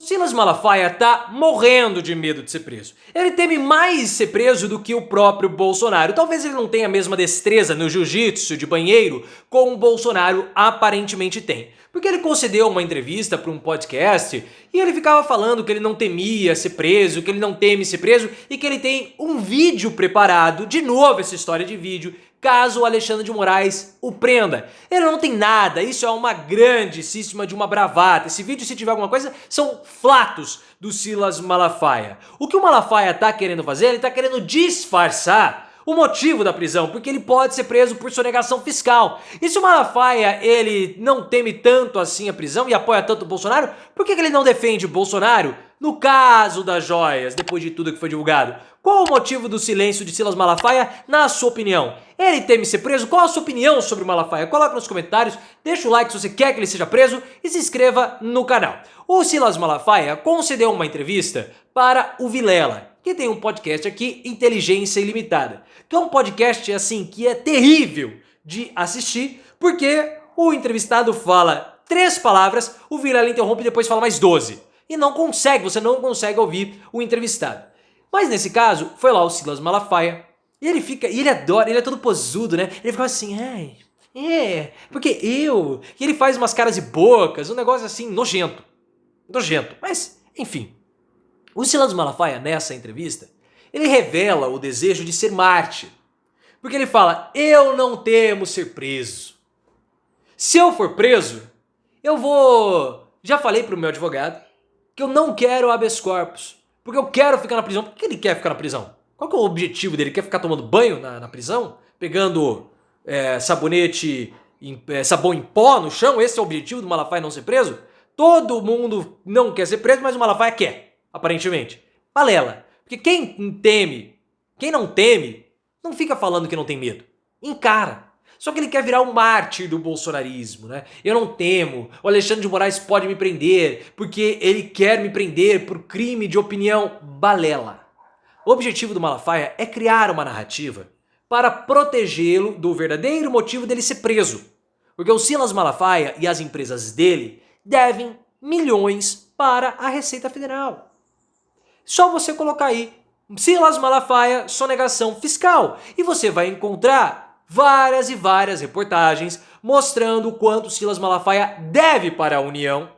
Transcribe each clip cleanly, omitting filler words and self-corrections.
Silas Malafaia tá morrendo de medo de ser preso. Ele teme mais ser preso do que o próprio Bolsonaro. Talvez ele não tenha a mesma destreza no jiu-jitsu de banheiro como o Bolsonaro aparentemente tem. Porque ele concedeu uma entrevista para um podcast e ele ficava falando que ele não temia ser preso, que ele não teme ser preso e que ele tem um vídeo preparado, de novo essa história de vídeo, caso o Alexandre de Moraes o prenda. Ele não tem nada, isso é uma grandíssima de uma bravata. Esse vídeo, se tiver alguma coisa, são flatos do Silas Malafaia. O que o Malafaia tá querendo fazer, ele tá querendo disfarçar o motivo da prisão, porque ele pode ser preso por sonegação fiscal. E se o Malafaia, ele não teme tanto assim a prisão e apoia tanto o Bolsonaro, por que ele não defende o Bolsonaro no caso das joias, depois de tudo que foi divulgado? Qual o motivo do silêncio de Silas Malafaia, na sua opinião? Ele teme ser preso? Qual a sua opinião sobre o Malafaia? Coloca nos comentários, deixa o like se você quer que ele seja preso e se inscreva no canal. O Silas Malafaia concedeu uma entrevista para o Vilela, que tem um podcast aqui, Inteligência Ilimitada, que é um podcast assim que é terrível de assistir, porque o entrevistado fala 3 palavras, o Vilela interrompe e depois fala mais 12. E você não consegue ouvir o entrevistado. Mas nesse caso, foi lá o Silas Malafaia, e ele adora, ele é todo posudo, né? Ele fica assim, porque eu... E ele faz umas caras e bocas, um negócio assim, nojento. Mas, enfim. O Silas Malafaia, nessa entrevista, ele revela o desejo de ser mártir. Porque ele fala, eu não temo ser preso. Se eu for preso, eu vou... Já falei pro meu advogado que eu não quero habeas corpus. Porque eu quero ficar na prisão. Por que ele quer ficar na prisão? Qual que é o objetivo dele? Ele quer ficar tomando banho na prisão? Pegando sabonete, sabão em pó no chão? Esse é o objetivo do Malafaia não ser preso? Todo mundo não quer ser preso, mas o Malafaia quer, aparentemente. Balela. Porque quem não teme, não fica falando que não tem medo. Encara. Só que ele quer virar um mártir do bolsonarismo, né? Eu não temo, o Alexandre de Moraes pode me prender, porque ele quer me prender por crime de opinião. Balela. O objetivo do Malafaia é criar uma narrativa para protegê-lo do verdadeiro motivo dele ser preso. Porque o Silas Malafaia e as empresas dele devem milhões para a Receita Federal. Só você colocar aí, Silas Malafaia, sonegação fiscal, e você vai encontrar várias e várias reportagens mostrando o quanto Silas Malafaia deve para a União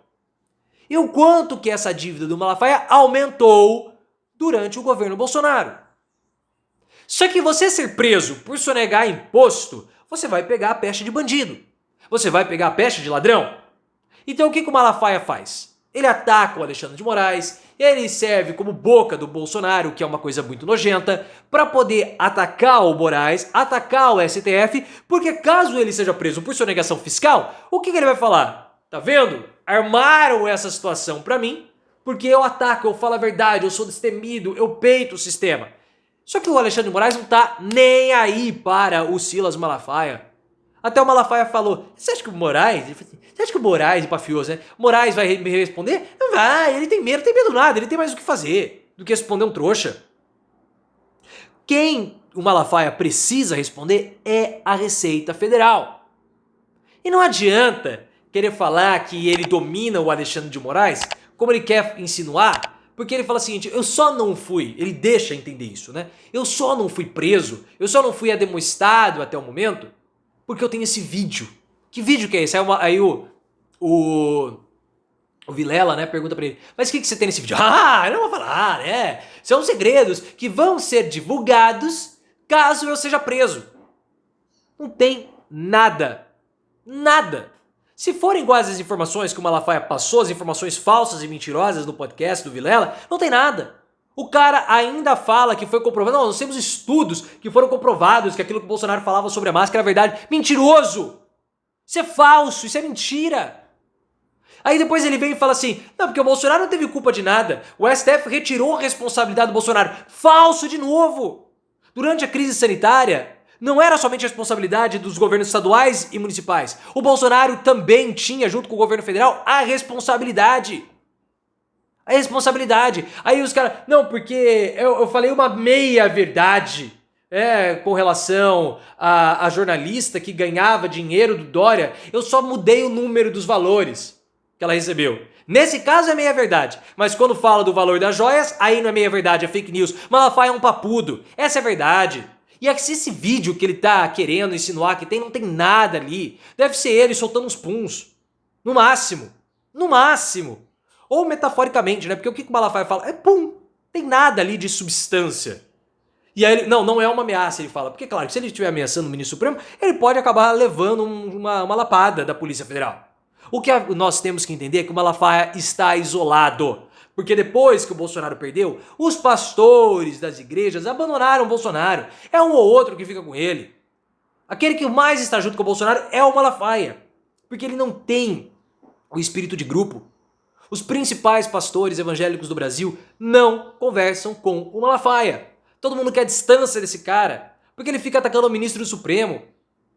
e o quanto que essa dívida do Malafaia aumentou durante o governo Bolsonaro. Só que você ser preso por sonegar imposto, você vai pegar a peste de bandido. Você vai pegar a peste de ladrão. Então o que o Malafaia faz? Ele ataca o Alexandre de Moraes, ele serve como boca do Bolsonaro, que é uma coisa muito nojenta, para poder atacar o Moraes, atacar o STF, porque caso ele seja preso por sonegação fiscal, o que ele vai falar? Tá vendo? Armaram essa situação para mim, porque eu ataco, eu falo a verdade, eu sou destemido, eu peito o sistema. Só que o Alexandre de Moraes não tá nem aí para o Silas Malafaia. Até o Malafaia falou, você acha que o Moraes e Pafioso, né? O Moraes vai me responder? Não vai, ele tem medo nada, ele tem mais o que fazer do que responder um trouxa. Quem o Malafaia precisa responder é a Receita Federal. E não adianta querer falar que ele domina o Alexandre de Moraes, como ele quer insinuar, porque ele fala o seguinte, eu só não fui, ele deixa entender isso, né? Eu só não fui preso, eu só não fui ademoestado até o momento, porque eu tenho esse vídeo. Que vídeo que é esse? Aí o Vilela, né, pergunta pra ele, mas o que você tem nesse vídeo? Ah, eu não vou falar, né? São segredos que vão ser divulgados caso eu seja preso. Não tem nada. Nada. Se forem iguais as informações que o Malafaia passou, as informações falsas e mentirosas do podcast do Vilela, não tem nada. O cara ainda fala que foi comprovado. Não, nós temos estudos que foram comprovados que aquilo que o Bolsonaro falava sobre a máscara é verdade. Mentiroso! Isso é falso, isso é mentira. Aí depois ele vem e fala assim, não, porque o Bolsonaro não teve culpa de nada. O STF retirou a responsabilidade do Bolsonaro. Falso de novo! Durante a crise sanitária, não era somente a responsabilidade dos governos estaduais e municipais. O Bolsonaro também tinha, junto com o governo federal, a responsabilidade. A responsabilidade. Aí os caras, não, porque eu falei uma meia verdade com relação a jornalista que ganhava dinheiro do Dória, eu só mudei o número dos valores. que ela recebeu. Nesse caso é meia verdade, mas quando fala do valor das joias, aí não é meia verdade, é fake news. Malafaia é um papudo, essa é a verdade. E é que se esse vídeo que ele tá querendo insinuar que tem, não tem nada ali, deve ser ele soltando uns puns. No máximo. No máximo. Ou metaforicamente, né? Porque o que o Malafaia fala? É pum. Tem nada ali de substância. E aí ele, não é uma ameaça, ele fala. Porque, claro, se ele estiver ameaçando o ministro Supremo, ele pode acabar levando uma lapada da Polícia Federal. O que nós temos que entender é que o Malafaia está isolado. Porque depois que o Bolsonaro perdeu, os pastores das igrejas abandonaram o Bolsonaro. É um ou outro que fica com ele. Aquele que mais está junto com o Bolsonaro é o Malafaia. Porque ele não tem o espírito de grupo. Os principais pastores evangélicos do Brasil não conversam com o Malafaia. Todo mundo quer distância desse cara, porque ele fica atacando o ministro do Supremo.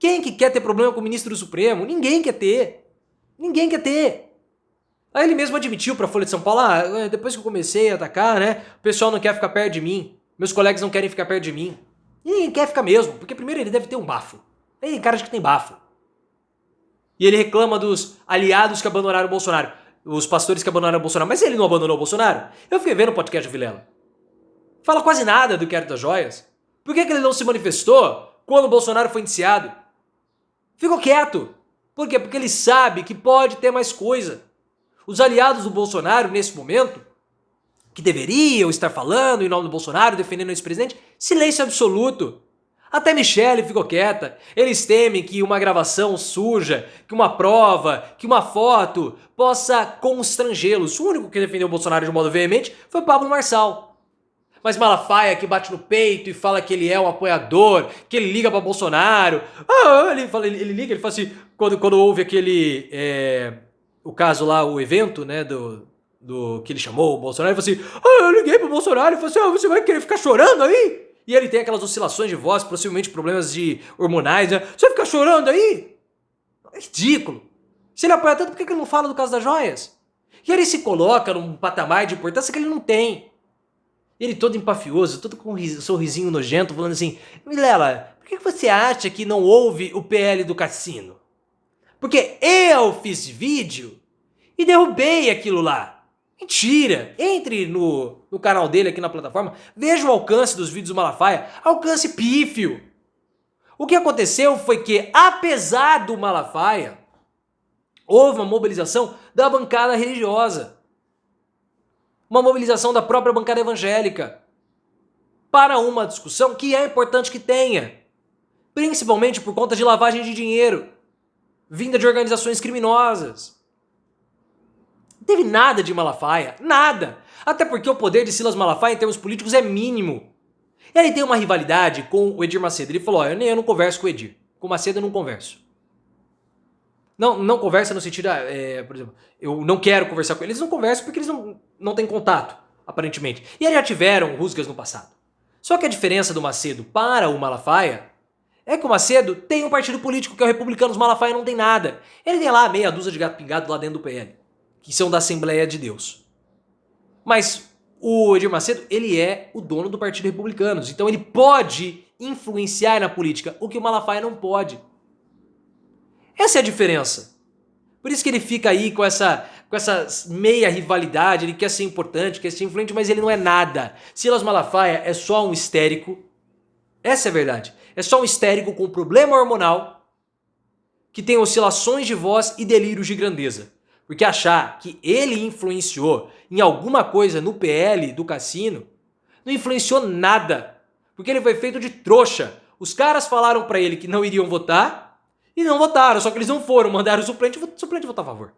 Quem que quer ter problema com o ministro do Supremo? Ninguém quer ter. Ninguém quer ter. Aí ele mesmo admitiu pra Folha de São Paulo, depois que eu comecei a atacar, né, o pessoal não quer ficar perto de mim, meus colegas não querem ficar perto de mim. E ninguém quer ficar mesmo, porque primeiro ele deve ter um bafo. Ele tem cara de que tem bafo. E ele reclama dos aliados que abandonaram o Bolsonaro, os pastores que abandonaram o Bolsonaro, mas ele não abandonou o Bolsonaro? Eu fiquei vendo o podcast do Vilela. Fala quase nada do inquérito das joias. Por que ele não se manifestou quando o Bolsonaro foi indiciado? Ficou quieto. Por quê? Porque ele sabe que pode ter mais coisa. Os aliados do Bolsonaro, nesse momento, que deveriam estar falando em nome do Bolsonaro, defendendo o ex-presidente, silêncio absoluto. Até Michele ficou quieta. Eles temem que uma gravação suja, que uma prova, que uma foto possa constrangê-los. O único que defendeu o Bolsonaro de um modo veemente foi Pablo Marçal. Mas Malafaia, que bate no peito e fala que ele é um apoiador, que ele liga pra Bolsonaro. Ele liga, ele fala assim, quando houve aquele... o caso lá, o evento, né, do que ele chamou o Bolsonaro, ele falou assim, eu liguei pro Bolsonaro e falei assim, você vai querer ficar chorando aí? E ele tem aquelas oscilações de voz, possivelmente problemas de hormonais, né? Você vai ficar chorando aí? É ridículo. Se ele apoia tanto, por que ele não fala do caso das joias? E ele se coloca num patamar de importância que ele não tem. Ele todo empafioso, todo com um sorrisinho nojento, falando assim, Vilela, por que você acha que não houve o PL do Cassino? Porque eu fiz vídeo e derrubei aquilo lá. Mentira! Entre no canal dele aqui na plataforma, veja o alcance dos vídeos do Malafaia, alcance pífio. O que aconteceu foi que, apesar do Malafaia, houve uma mobilização da bancada religiosa. Uma mobilização da própria bancada evangélica para uma discussão que é importante que tenha, principalmente por conta de lavagem de dinheiro vinda de organizações criminosas. Não teve nada de Malafaia, nada. Até porque o poder de Silas Malafaia em termos políticos é mínimo. Ele tem uma rivalidade com o Edir Macedo. Ele falou, eu não converso com o Edir. Com o Macedo eu não converso. Não conversa no sentido, por exemplo, eu não quero conversar com eles. Eles não conversam porque eles não têm contato, aparentemente. E eles já tiveram rusgas no passado. Só que a diferença do Macedo para o Malafaia é que o Macedo tem um partido político que é o Republicanos, o Malafaia não tem nada. Ele tem lá meia dúzia de gato pingado lá dentro do PL, que são da Assembleia de Deus. Mas o Edir Macedo, ele é o dono do Partido Republicanos, então ele pode influenciar na política, o que o Malafaia não pode. Essa é a diferença. Por isso que ele fica aí com essa meia rivalidade, ele quer ser importante, quer ser influente, mas ele não é nada. Silas Malafaia é só um histérico. Essa é a verdade. É só um histérico com problema hormonal que tem oscilações de voz e delírios de grandeza. Porque achar que ele influenciou em alguma coisa no PL do Cassino não influenciou nada. Porque ele foi feito de trouxa. Os caras falaram pra ele que não iriam votar e não votaram, só que eles não foram, mandaram o suplente votar a favor.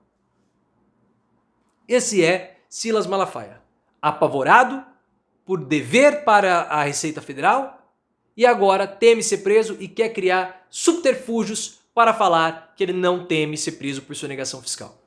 Esse é Silas Malafaia, apavorado por dever para a Receita Federal e agora teme ser preso e quer criar subterfúgios para falar que ele não teme ser preso por sonegação fiscal.